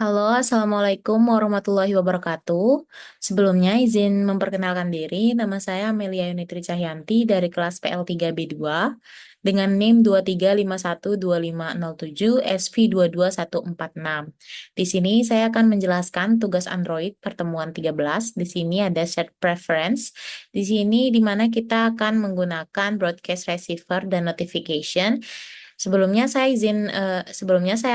Halo, Assalamualaikum warahmatullahi wabarakatuh. Sebelumnya izin memperkenalkan diri, nama saya Amelia Yunitri Cahyanti dari kelas PL3B2 dengan NIM 235125007 SV22146. Di sini saya akan menjelaskan tugas Android pertemuan 13. Di sini ada set preference. Di sini di mana kita akan menggunakan broadcast receiver dan notification. Sebelumnya saya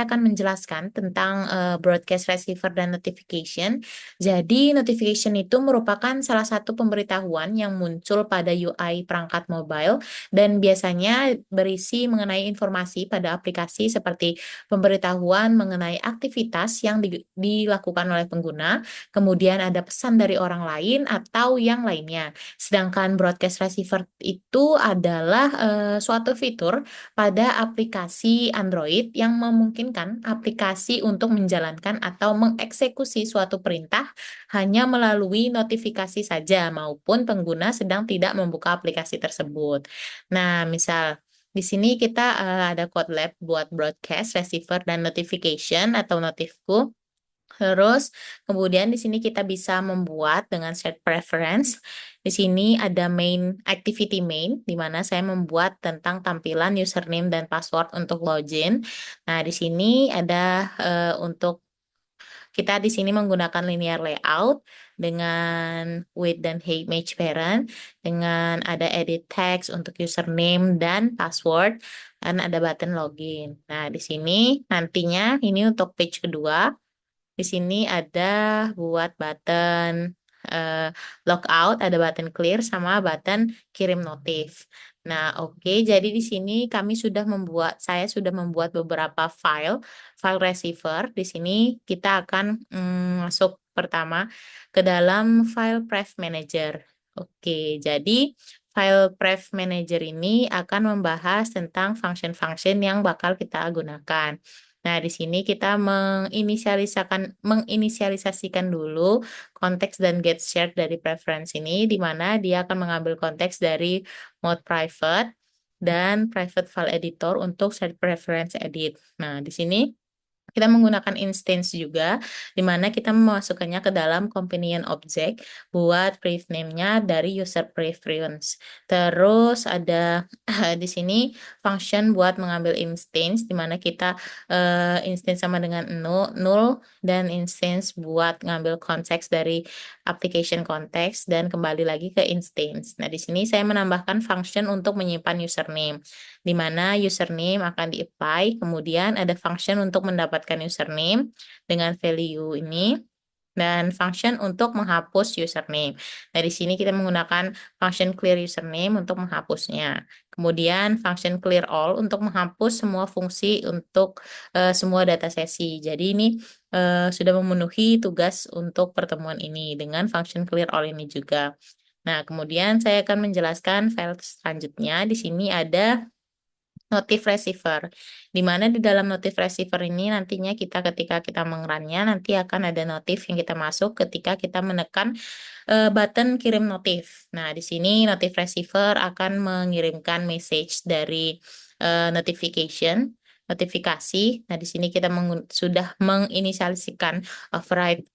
akan menjelaskan tentang broadcast receiver dan notification. Jadi, notification itu merupakan salah satu pemberitahuan yang muncul pada UI perangkat mobile dan biasanya berisi mengenai informasi pada aplikasi seperti pemberitahuan mengenai aktivitas yang dilakukan oleh pengguna, kemudian ada pesan dari orang lain atau yang lainnya. Sedangkan broadcast receiver itu adalah suatu fitur pada aplikasi Android yang memungkinkan aplikasi untuk menjalankan atau mengeksekusi suatu perintah hanya melalui notifikasi saja maupun pengguna sedang tidak membuka aplikasi tersebut. Nah, misal di sini kita ada code lab buat broadcast, receiver, dan notification atau notifku. Terus, kemudian di sini kita bisa membuat dengan set preference. Di sini ada main activity main, di mana saya membuat tentang tampilan username dan password untuk login. Nah, di sini ada untuk kita di sini menggunakan linear layout dengan width dan height match parent, dengan ada edit text untuk username dan password, dan ada button login. Nah, di sini nantinya ini untuk page kedua. Di sini ada buat button eh, logout, ada button clear sama button kirim notif. Nah, oke. Jadi di sini saya sudah membuat beberapa file receiver. Di sini kita akan masuk pertama ke dalam file Pref Manager. Oke, jadi file Pref Manager ini akan membahas tentang function-function yang bakal kita gunakan. Nah, di sini kita menginisialisasikan dulu konteks dan get shared dari preference ini, di mana dia akan mengambil konteks dari mode private dan private file editor untuk set preference edit. Nah, di sini kita menggunakan instance juga, di mana kita memasukkannya ke dalam companion object buat brief name-nya dari user preference. Terus ada di sini function buat mengambil instance, di mana kita instance sama dengan null dan instance buat ngambil konteks dari application context dan kembali lagi ke instance. Nah, di sini saya menambahkan function untuk menyimpan username, di mana username akan di-apply, kemudian ada function untuk mendapatkan username dengan value ini, dan function untuk menghapus username. Nah, di sini kita menggunakan function clear username untuk menghapusnya. Kemudian function clear all untuk menghapus semua fungsi untuk semua data sesi. Jadi ini sudah memenuhi tugas untuk pertemuan ini dengan function clear all ini juga. Nah, kemudian saya akan menjelaskan file selanjutnya. Di sini ada notif receiver, di mana di dalam notif receiver ini nantinya ketika kita mengerannya nanti akan ada notif yang kita masuk ketika kita menekan button kirim notif. Nah, di sini notif receiver akan mengirimkan message dari notifikasi. Nah, di sini kita sudah menginisialisasikan override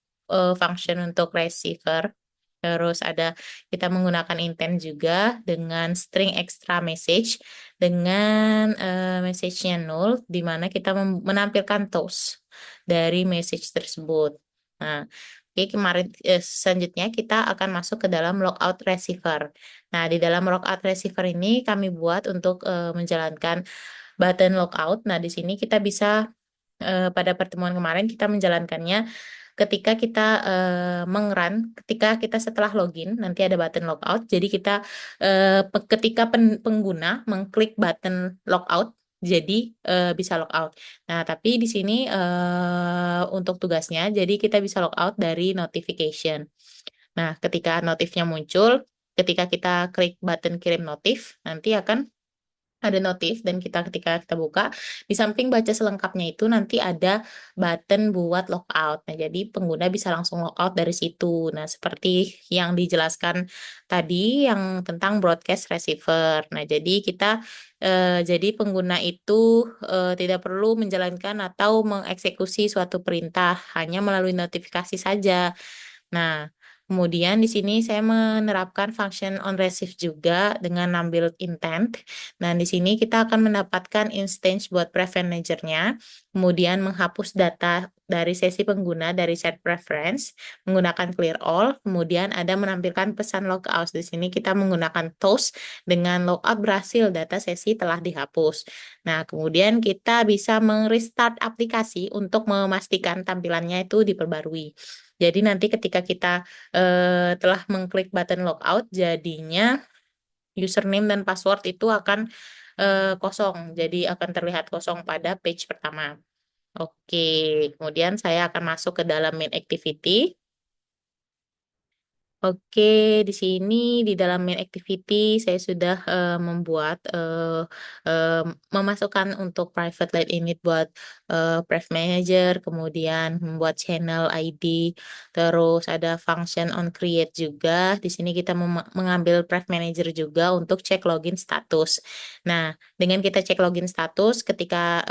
function untuk receiver. Terus kita menggunakan intent juga dengan string extra message dengan message-nya null, di mana kita menampilkan toast dari message tersebut. Nah, oke, selanjutnya kita akan masuk ke dalam logout receiver. Nah, di dalam logout receiver ini kami buat untuk menjalankan button logout. Nah, di sini kita bisa pada pertemuan kemarin kita menjalankannya ketika kita ketika kita setelah login nanti ada button logout. Jadi kita ketika pengguna mengklik button logout, jadi bisa logout. Nah, tapi di sini untuk tugasnya, jadi kita bisa logout dari notification. Nah, ketika notifnya muncul, ketika kita klik button kirim notif, nanti akan ada notif dan ketika kita buka di samping baca selengkapnya itu nanti ada button buat logout. Nah, jadi pengguna bisa langsung logout dari situ. Nah, seperti yang dijelaskan tadi yang tentang broadcast receiver. Nah, jadi pengguna itu tidak perlu menjalankan atau mengeksekusi suatu perintah hanya melalui notifikasi saja. Nah, kemudian di sini saya menerapkan function on receive juga dengan ambil intent. Nah, di sini kita akan mendapatkan instance buat prevent manager-nya, kemudian menghapus data dari sesi pengguna dari set preference menggunakan clear all, kemudian ada menampilkan pesan logout. Di sini kita menggunakan toast dengan logout berhasil data sesi telah dihapus. Nah, kemudian kita bisa restart aplikasi untuk memastikan tampilannya itu diperbarui. Jadi nanti ketika kita telah mengklik button logout, jadinya username dan password itu akan kosong. Jadi akan terlihat kosong pada page pertama. Oke, kemudian saya akan masuk ke dalam main activity. Oke, di sini di dalam main activity saya sudah membuat memasukkan untuk private line init buat Prev Manager, kemudian membuat channel ID, terus ada function on create juga. Di sini kita mengambil Prev Manager juga untuk cek login status. Nah, dengan kita cek login status ketika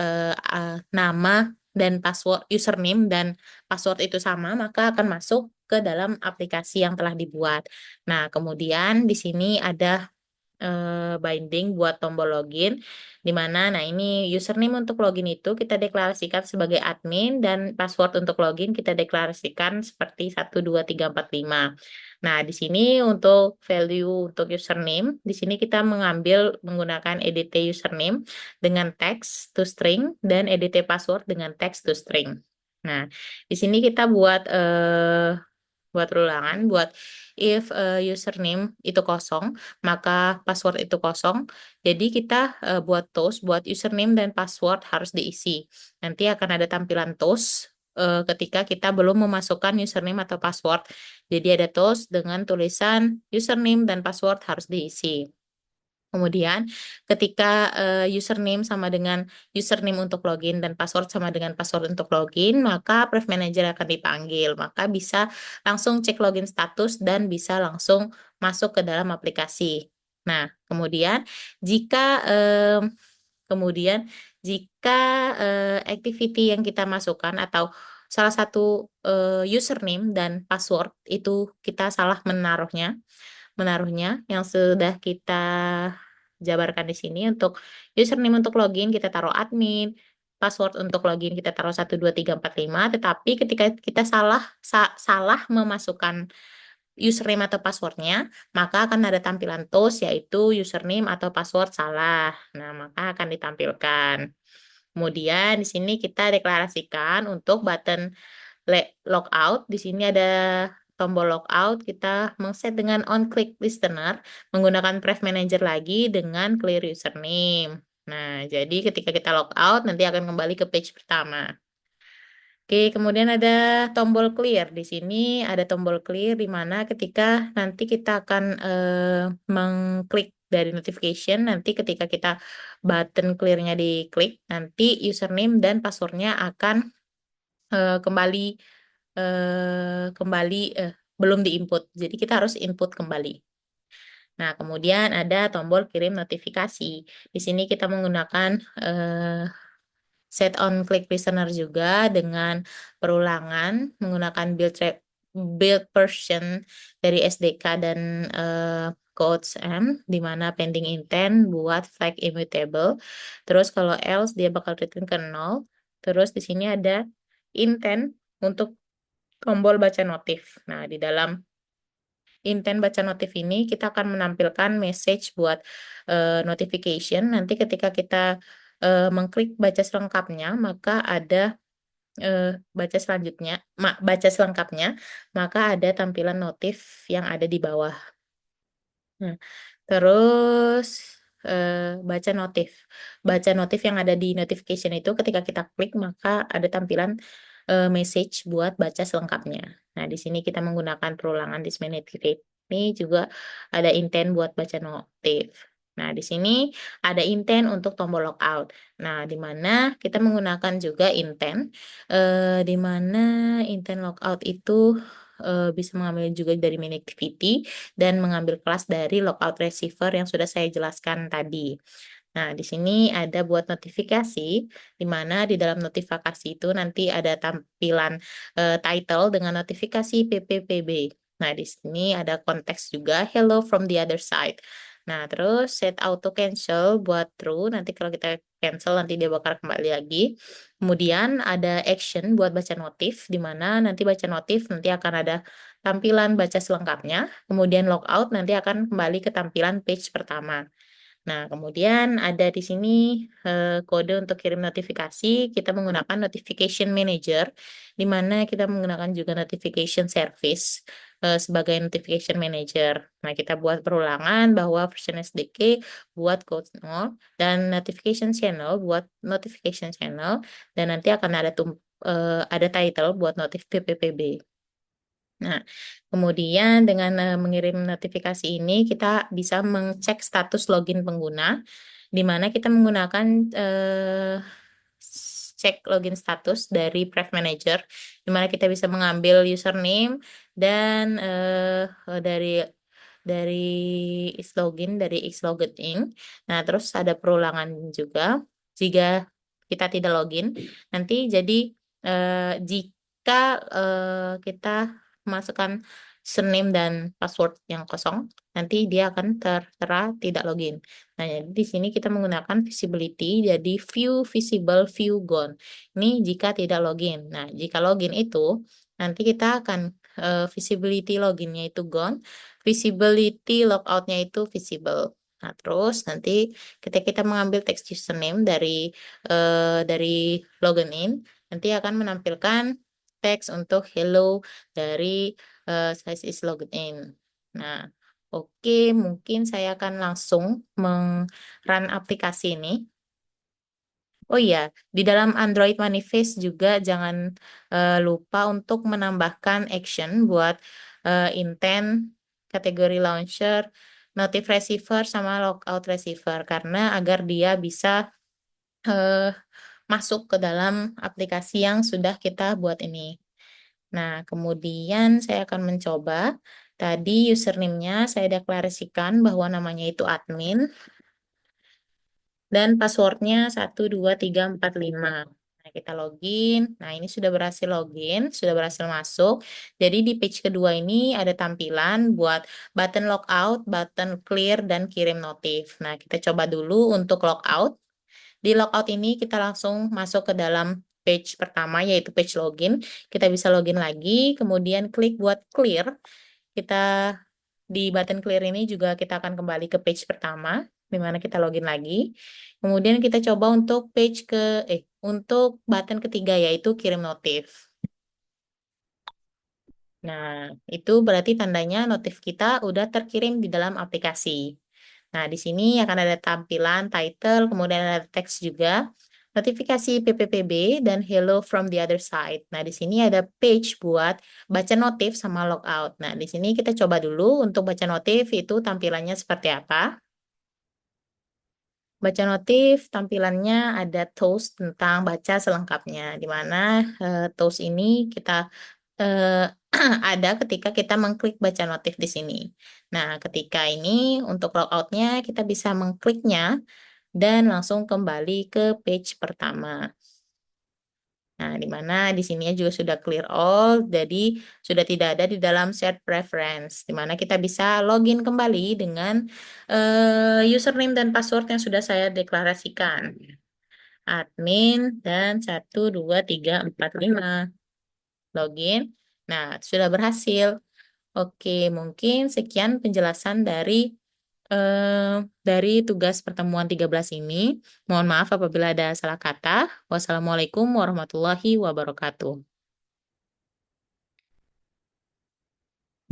nama dan password username dan password itu sama, maka akan masuk ke dalam aplikasi yang telah dibuat. Nah, kemudian di sini ada binding buat tombol login, di mana, nah ini username untuk login itu kita deklarasikan sebagai admin dan password untuk login kita deklarasikan seperti 12345. Nah, di sini untuk value untuk username, di sini kita menggunakan edt username dengan text to string dan edt password dengan text to string. Nah, di sini kita buat ulangan buat if username itu kosong, maka password itu kosong. Jadi kita buat toast buat username dan password harus diisi. Nanti akan ada tampilan toast ketika kita belum memasukkan username atau password. Jadi ada toast dengan tulisan username dan password harus diisi. Kemudian ketika username sama dengan username untuk login dan password sama dengan password untuk login, maka Prev Manager akan dipanggil. Maka bisa langsung cek login status dan bisa langsung masuk ke dalam aplikasi. Nah, jika em, kemudian jika activity yang kita masukkan atau salah satu username dan password itu kita salah menaruhnya yang sudah kita jabarkan di sini. Untuk username untuk login kita taruh admin, password untuk login kita taruh 12345, tetapi ketika kita salah memasukkan username atau passwordnya, maka akan ada tampilan toast yaitu username atau password salah. Nah, maka akan ditampilkan. Kemudian di sini kita deklarasikan untuk button logout. Di sini ada tombol logout, kita mengset dengan on click listener menggunakan Prev Manager lagi dengan clear username. Nah, jadi ketika kita logout nanti akan kembali ke page pertama. Oke, kemudian ada tombol clear. Di sini ada tombol clear di mana ketika nanti kita akan mengklik dari notification, nanti ketika kita button clear-nya diklik, nanti username dan passwordnya akan kembali belum diinput. Jadi kita harus input kembali. Nah, kemudian ada tombol kirim notifikasi. Di sini kita menggunakan set on click listener juga dengan perulangan menggunakan build version dari SDK dan codes M, di mana pending intent buat flag immutable. Terus kalau else dia bakal return ke 0. Terus di sini ada intent untuk tombol baca notif. Nah, di dalam intent baca notif ini kita akan menampilkan message buat notification. Nanti ketika kita mengklik baca selengkapnya, maka ada baca selengkapnya, maka ada tampilan notif yang ada di bawah. Nah, terus baca notif. Baca notif yang ada di notification itu ketika kita klik maka ada tampilan message buat baca selengkapnya. Nah, di sini kita menggunakan perulangan this minute ini juga ada intent buat baca notif. Nah, di sini ada intent untuk tombol logout. Nah, di mana kita menggunakan juga intent, di mana intent logout itu bisa mengambil juga dari main activity dan mengambil kelas dari logout receiver yang sudah saya jelaskan tadi. Nah, di sini ada buat notifikasi, di mana di dalam notifikasi itu nanti ada tampilan title dengan notifikasi PPPB. Nah, di sini ada konteks juga hello from the other side. Nah, terus set auto cancel buat true. Nanti kalau kita cancel nanti dia bakal kembali lagi. Kemudian ada action buat baca notif, di mana nanti baca notif nanti akan ada tampilan baca selengkapnya. Kemudian logout nanti akan kembali ke tampilan page pertama. Nah, kemudian ada di sini kode untuk kirim notifikasi. Kita menggunakan Notification Manager, di mana kita menggunakan juga Notification Service sebagai Notification Manager. Nah, kita buat perulangan bahwa version SDK buat code 0 dan Notification Channel buat Notification Channel, dan nanti akan ada ada title buat notif PPPB. Nah, kemudian dengan mengirim notifikasi ini kita bisa mengecek status login pengguna, di mana kita menggunakan cek login status dari Pref Manager, di mana kita bisa mengambil username dan dari login dari login. Nah, terus ada perulangan juga jika kita tidak login. Nanti jadi jika kita masukkan username dan password yang kosong, nanti dia akan tertera tidak login. Nah, jadi di sini kita menggunakan visibility, jadi view visible, view gone. Ini jika tidak login. Nah, jika login itu, nanti kita akan visibility loginnya itu gone, visibility logoutnya itu visible. Nah, terus nanti ketika kita mengambil text username dari login in, nanti akan menampilkan teks untuk hello dari size is logged in. Nah, oke, mungkin saya akan langsung run aplikasi ini. Oh iya, di dalam Android Manifest juga jangan lupa untuk menambahkan action buat intent, kategori launcher, notif receiver, sama logout receiver, karena agar dia bisa eh, masuk ke dalam aplikasi yang sudah kita buat ini. Nah, kemudian saya akan mencoba. Tadi username-nya saya deklarasikan bahwa namanya itu admin dan passwordnya 12345. Nah, kita login. Nah, ini sudah berhasil login, sudah berhasil masuk. Jadi di page kedua ini ada tampilan buat button logout, button clear, dan kirim notif. Nah, kita coba dulu untuk logout. Di logout ini kita langsung masuk ke dalam page pertama yaitu page login. Kita bisa login lagi, kemudian klik buat clear. Kita di button clear ini juga kita akan kembali ke page pertama di mana kita login lagi. Kemudian kita coba untuk untuk button ketiga yaitu kirim notif. Nah, itu berarti tandanya notif kita udah terkirim di dalam aplikasi. Nah, di sini akan ada tampilan title, kemudian ada teks juga, notifikasi PPPB, dan hello from the other side. Nah, di sini ada page buat baca notif sama logout. Nah, di sini kita coba dulu untuk baca notif itu tampilannya seperti apa. Baca notif tampilannya ada tools tentang baca selengkapnya, di mana tools ini kita ada ketika kita mengklik baca notif di sini. Nah, ketika ini untuk logoutnya kita bisa mengkliknya dan langsung kembali ke page pertama. Nah, di mana di sini juga sudah clear all, jadi sudah tidak ada di dalam set preference, di mana kita bisa login kembali dengan username dan password yang sudah saya deklarasikan. Admin dan 12345. Login. Nah, sudah berhasil. Oke, mungkin sekian penjelasan dari tugas pertemuan 13 ini. Mohon maaf apabila ada salah kata. Wassalamualaikum warahmatullahi wabarakatuh.